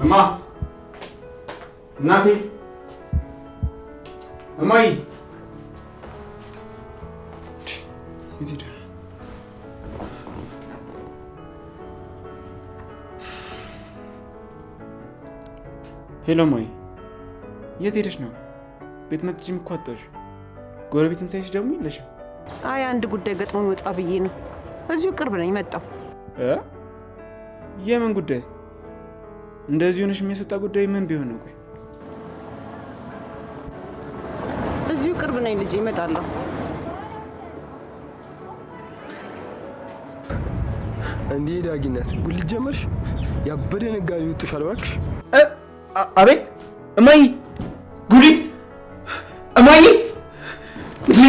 እማ እናቴ እማዬ ይዲዳ ሄሎ ማይ የት ሄደሽ ነው? ቤት መጥቼም እኮ አጣሁሽ። ጎረቤትም ሳይሽ ደግሞ የለሽም። አይ አንድ ጉዳይ ገጥሞኝ ወጣ ብዬ ነው። እዚሁ ቅርብ ነኝ መጣሁ። የምን ጉዳይ? እንደዚህ ሆነሽ የሚያስወጣ ጉዳይ ምን ቢሆን ነው? ቆይ እዚሁ ቅርብ ነኝ ልጄ እመጣለሁ። እንዴ ዳጊነት ጉል ጀመርሽ? ያበደ ነጋዴ ወጥቷል እባክሽ። አቤት እማዬ ጉሊት እማዬ እንዴ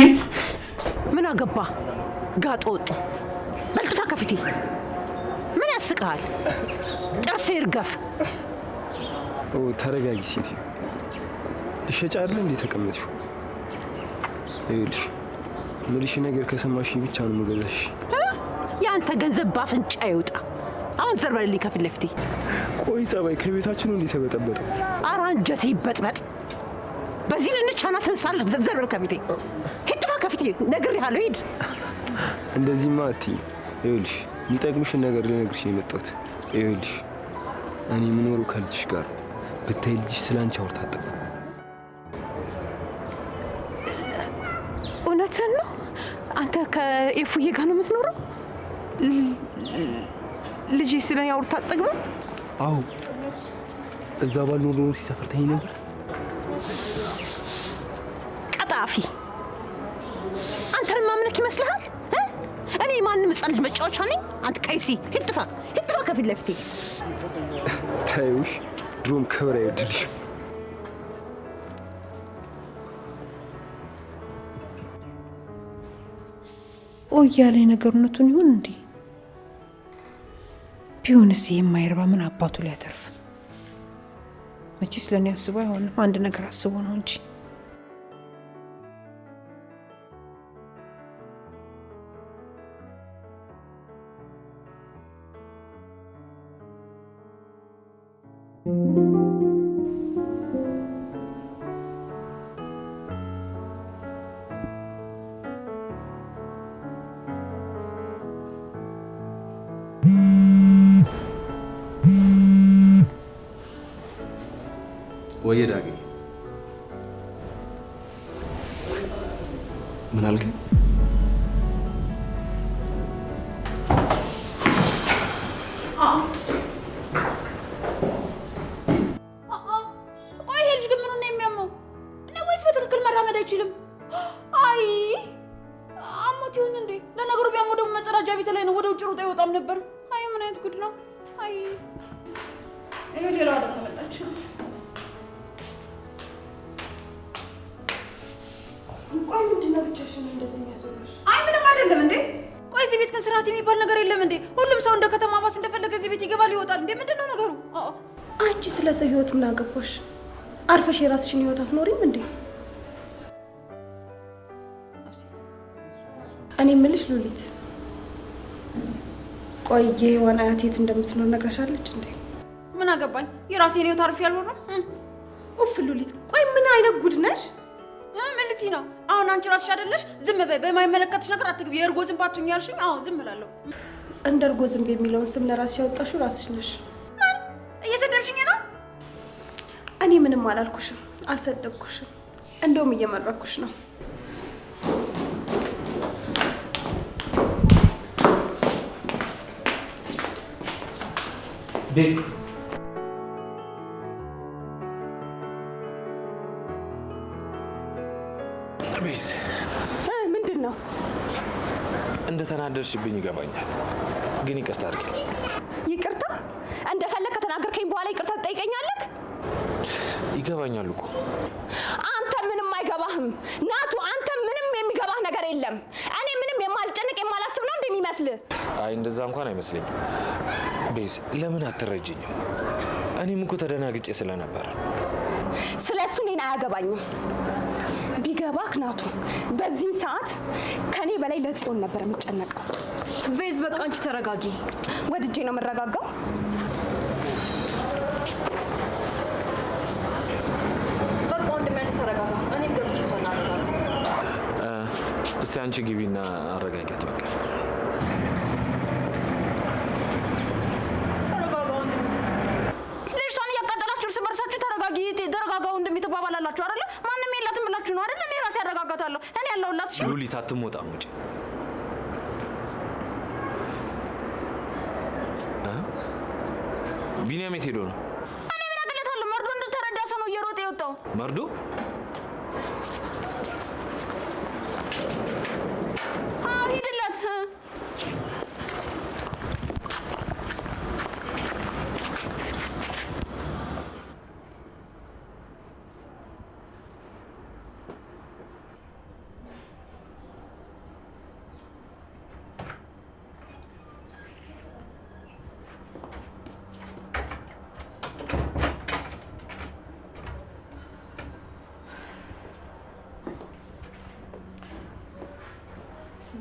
ምን አገባ ጋጦ ወጥ በልጥፋ ከፊቴ ምን ያስቃል? ጥርሴ ይርገፍ። ተረጋጊ ሴት ልሸጫለ እንዴ ተቀመጥሽው? ይኸውልሽ ምልሽ ነገር ከሰማሽ ብቻ ነው የምገዛሽ። ያንተ ገንዘብ ባፍንጫ ይውጣ። አሁን ዘርበልልኝ ከፊት ለፊቴ። ቆይ ጸባይ ከቤታችን እንዴ ተበጠበጠ? ኧረ አንጀቴ ይበጥበጥ። በዚህ ልንቻና ተንሳል ዘርበል ከፊቴ ሂድፋ ከፊቴ ነግሬሃለሁ። ሂድ። እንደዚህማ አትይኝ። ይኸውልሽ የሚጠቅምሽን ነገር ልነግርሽ ነው የመጣሁት። ይኸውልሽ እኔ የምኖረው ከልጅሽ ጋር ብታይ ልጅሽ ስላንቺ አውርታ አጠገብ። እውነትህን ነው? አንተ ከኤፉዬ ጋር ነው የምትኖረው? ልጄ ስለኔ አውርታ አጠገብ? አዎ እዛ ባልኖር ኖሮ ሲሰፈርተኝ ነበር። ቀጣፊ አንተን ማምለክ ይመስልሃል? እኔ ማንም ሕፃን ልጅ መጫወቻ ነኝ? አንተ ቀይሲ ሂድፋ ከፊት ለፊቴ። ታዩሽ ድሮም ክብር አይወድልሽ። ያለኝ ነገር እውነቱን ይሁን እንዴ? ቢሆንስ የማይረባ ምን አባቱ ሊያተርፍ? መቼስ ለኔ አስቦ አይሆንም። አንድ ነገር አስቦ ነው እንጂ። ወይ ዳጊ ምን አልከኝ? ቆይ ሄልሽ ግን ምኑን ነው የሚያመው? ነው ወይስ በትክክል መራመድ አይችልም? አይ አሞት ይሁን እንዴ? ለነገሩ ቢያመው ደግሞ መጸዳጃ ቤት ላይ ነው፣ ወደ ውጭ ሩጣ ይወጣም ነበር። አይ ምን አይነት ጉድ ነው? አይ ይሄ ሌላ ደግሞ መጣች። ቆይ ምንድነው ብቻሽን እንደዚህ የሚያስወራሽ? አይ ምንም አይደለም እንዴ። ቆይ እዚህ ቤት ግን ስርዓት የሚባል ነገር የለም እንዴ? ሁሉም ሰው እንደ ከተማ ባስ እንደፈለገ እዚህ ቤት ይገባል ይወጣል እንዴ? ምንድነው ነገሩ? አንቺ ስለ ሰው ህይወት ምን አገባሽ? አርፈሽ የራስሽን ህይወት አትኖሪም እንዴ? እኔ የምልሽ ሉሊት፣ ቆይ የዋና አያት የት እንደምትኖር ነግረሻለች እንዴ? ምን አገባኝ? የራሴን ህይወት አርፌ ያልኖርም። ኡፍ ሉሊት፣ ቆይ ምን አይነት ጉድ ነሽ? ምን ልትይ ነው? አሁን አንቺ ራስሽ አይደለሽ? ዝም በይ፣ በማይመለከትሽ ነገር አትግቢ። የእርጎ ዝንብ አትሁኝ ያልሽኝ? አዎ ዝም እላለሁ። እንደ እርጎ ዝንብ የሚለውን ስም ለራስሽ ያወጣሽው ራስሽ ነሽ። ምን እየሰደብሽኝ ነው? እኔ ምንም አላልኩሽም፣ አልሰደብኩሽም። እንደውም እየመረኩሽ ነው። ቤት ምንድን ነው? እንደተናደድሽብኝ ይገባኛል፣ ግን ይቅርታ አድርጊልኝ። ይቅርታ? እንደፈለክ ከተናገርከኝ በኋላ ይቅርታ ትጠይቀኛለህ? ይገባኛል እኮ አንተ ምንም አይገባህም ናቱ። አንተ ምንም የሚገባህ ነገር የለም። እኔ ምንም የማልጨነቅ የማላስብ ነው እንደሚመስልህ? አይ እንደዛ እንኳን አይመስለኝም። ቤዝ ለምን አትረጅኝም? እኔም እኮ ተደናግጬ ስለነበር። ስለሱ እኔን አያገባኝም። ቢገባክ ናቱ በዚህ ሰዓት ከኔ በላይ ለጽዮን ነበር የምጨነቀው። ቤዝ በቃ አንቺ ተረጋጊ። ወድጄ ነው የምረጋጋው። እስቲ አንቺ ግቢና አረጋጋት በቃ። ልጅቷን እያቃጠላችሁ እርስ በርሳችሁ ተረጋጋው እንደሚተባባላላችሁ አይደለ? ማንም የላትም ብላችሁ ነው አይደል? እኔ ራሴ አረጋጋታለሁ። እኔ ያለሁላት። እሺ ሉሊት አትሞጣም ውጪ። ቢኒያም የት ሄዶ ነው? እኔ ምን አገለታለሁ? መርዶ እንደተረዳ ሰው ነው እየሮጠ የወጣው። መርዶ? ሂድለት።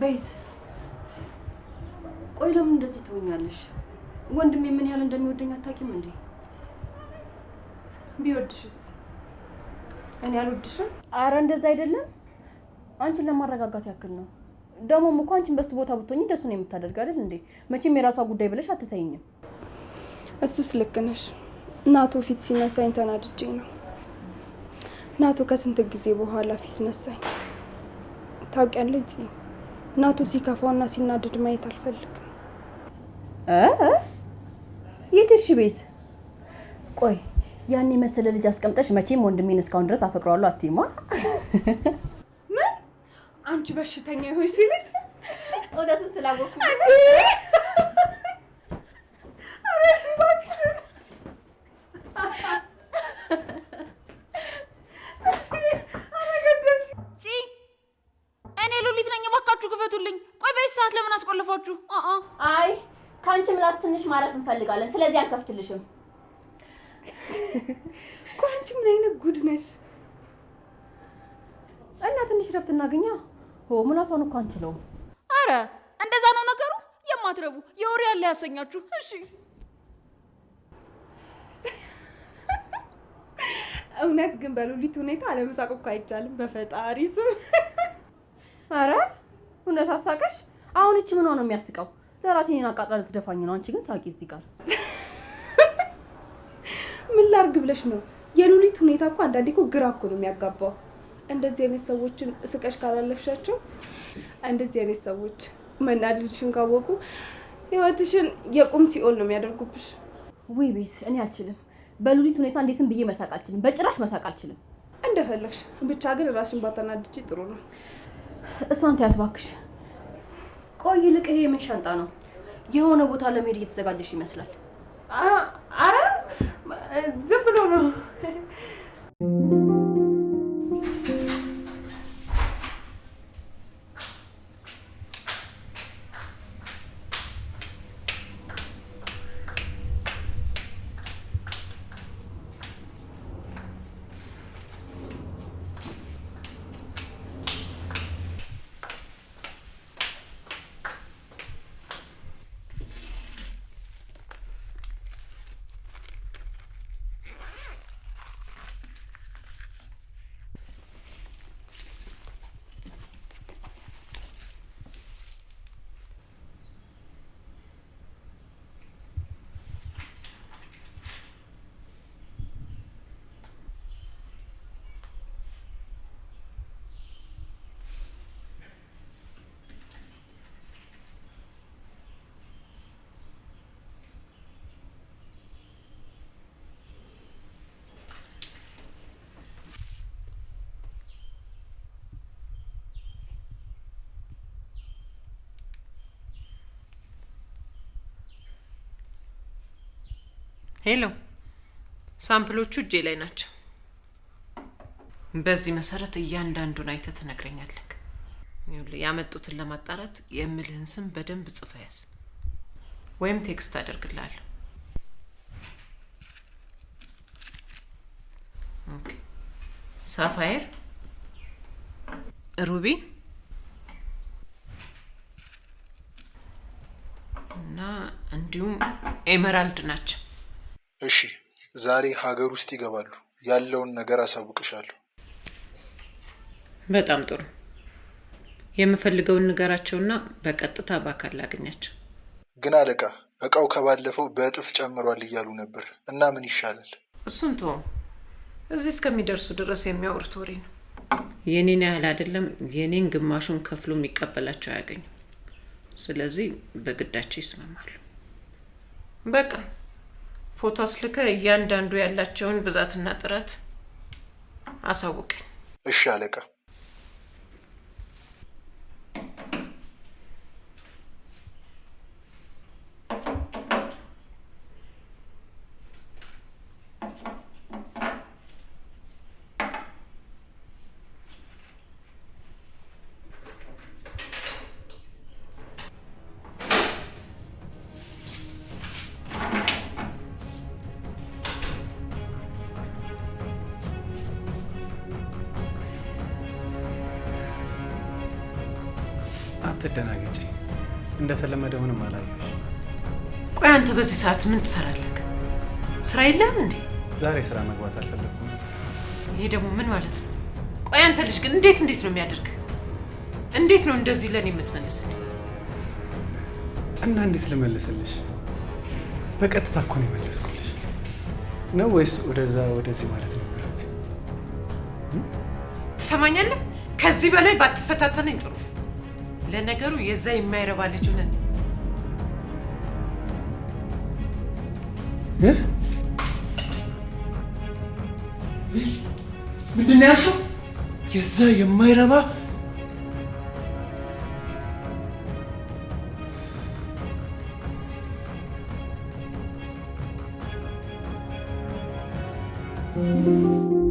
ቤዝ ቆይ ለምን እንደዚህ ትሆኛለሽ? ወንድሜ ምን ያህል እንደሚወደኝ አታውቂም እንዴ? ቢወድሽስ? እኔ አልወድሽም? አረ እንደዛ አይደለም። አንቺን ለማረጋጋት ያክል ነው። ደሞም እኮ አንቺን በሱ ቦታ ብትሆኚ ደሱ ነው የምታደርግ አይደል እንዴ? መቼም የራሷ ጉዳይ ብለሽ አትተይኝም። እሱስ ልክ ነሽ። ናቶ ፊት ሲነሳኝ ተናድጄ ነው። ናቶ ከስንት ጊዜ በኋላ ፊት ነሳኝ። ታውቂያለሽ ጽ ናቶ ሲከፋውና ሲናደድ ማየት አልፈልግም። የት ሄድሽ ቤዝ? ቆይ ያኔ መሰለ ልጅ አስቀምጠሽ መቼም ወንድሜን እስካሁን ድረስ አፈቅረዋለሁ አትይማ? ምን? አንቺ በሽተኛ ይሆንሽ ሲልት ወደቱን ስላወኩ እኔ ሉሊት ነኝ። እባካችሁ ክፈቱልኝ። ቆይ በዚህ ሰዓት ለምን አስቆልፋችሁ? አይ ካንቺ ምላስ ትንሽ ማረፍ እንፈልጋለን። ስለዚህ አልከፍትልሽም። ቆይ አንቺ ምን አይነት ጉድ ነሽ? እና ትንሽ ረፍት እናገኛ። ምላሷን እኮ አንችለው። አረ እንደዛ ነው ነገሩ። የማትረቡ የወሬ ያለ ያሰኛችሁ። እሺ እውነት ግን በሉሊት ሁኔታ አለመሳቅ እኮ አይቻልም። በፈጣሪ ስም አረ እውነት አሳቀሽ? አሁን እቺ ምን ሆነ የሚያስቀው? ለራሴን አቃጥላ ልትደፋኝ ነው። አንቺ ግን ሳቂ እዚህ ጋር። ምን ላርግ ብለሽ ነው? የሉሊት ሁኔታ እኮ አንዳንዴ እኮ ግራ እኮ ነው የሚያጋባው። እንደዚህ አይነት ሰዎችን እስቀሽ ካላለፍሻቸው እንደዚህ አይነት ሰዎች መናደድሽን ካወቁ ህይወትሽን የቁም ሲኦል ነው የሚያደርጉብሽ። ውይ ቤት እኔ አልችልም። በሉሊት ሁኔታ እንዴትም ብዬ መሳቅ አልችልም። በጭራሽ መሳቅ አልችልም። እንደፈለግሽ ብቻ ግን ራስሽን ባታናድጂ ጥሩ ነው። እሷን ታያት እባክሽ። ቆይ ልቅ ይሄ ምን ሻንጣ ነው? የሆነ ቦታ ለመሄድ እየተዘጋጀሽ ይመስላል። አረ ዝም ብሎ ነው። ሄሎ ሳምፕሎቹ እጄ ላይ ናቸው። በዚህ መሰረት እያንዳንዱን አይተህ ትነግረኛለህ። ያመጡትን ለማጣራት የምልህን ስም በደንብ ጽፈህ ያዝ ወይም ቴክስት አደርግልሃለሁ። ኦኬ ሳፋየር፣ ሩቢ እና እንዲሁም ኤመራልድ ናቸው። እሺ ዛሬ ሀገር ውስጥ ይገባሉ። ያለውን ነገር አሳውቅሻለሁ። በጣም ጥሩ። የምፈልገውን ንገራቸውና በቀጥታ ባካል ላገኛቸው። ግን አለቃ እቃው ከባለፈው በእጥፍ ጨምሯል እያሉ ነበር እና ምን ይሻላል? እሱን ተው። እዚህ እስከሚደርሱ ድረስ የሚያወሩት ወሬ ነው። የኔን ያህል አይደለም የኔን ግማሹን ከፍሎ የሚቀበላቸው አያገኙ። ስለዚህ በግዳቸው ይስማማሉ። በቃ ፎቶ አስልከ እያንዳንዱ ያላቸውን ብዛትና ጥራት አሳውቀኝ። እሺ አለቃ። አትደናገጪ። እንደተለመደው ምንም አላየሁሽ። ቆይ አንተ በዚህ ሰዓት ምን ትሰራለህ? ስራ የለህም እንዴ? ዛሬ ስራ መግባት አልፈለኩም። ይሄ ደግሞ ምን ማለት ነው? ቆይ አንተ ልጅ ግን እንዴት ነው የሚያደርግ? እንዴት ነው እንደዚህ ለኔ የምትመልስልኝ? እና እንዴት ልመልስልሽ? በቀጥታ እኮ ነው የመለስኩልሽ። ነው ወይስ ወደዚህ ማለት ነበረብኝ? ትሰማኛለህ? ከዚህ በላይ ባትፈታተነኝ ጥሩ። ለነገሩ የዛ የማይረባ ልጅ ነህ። ምንድን ነው ያልሽው? የዛ የማይረባ Thank you.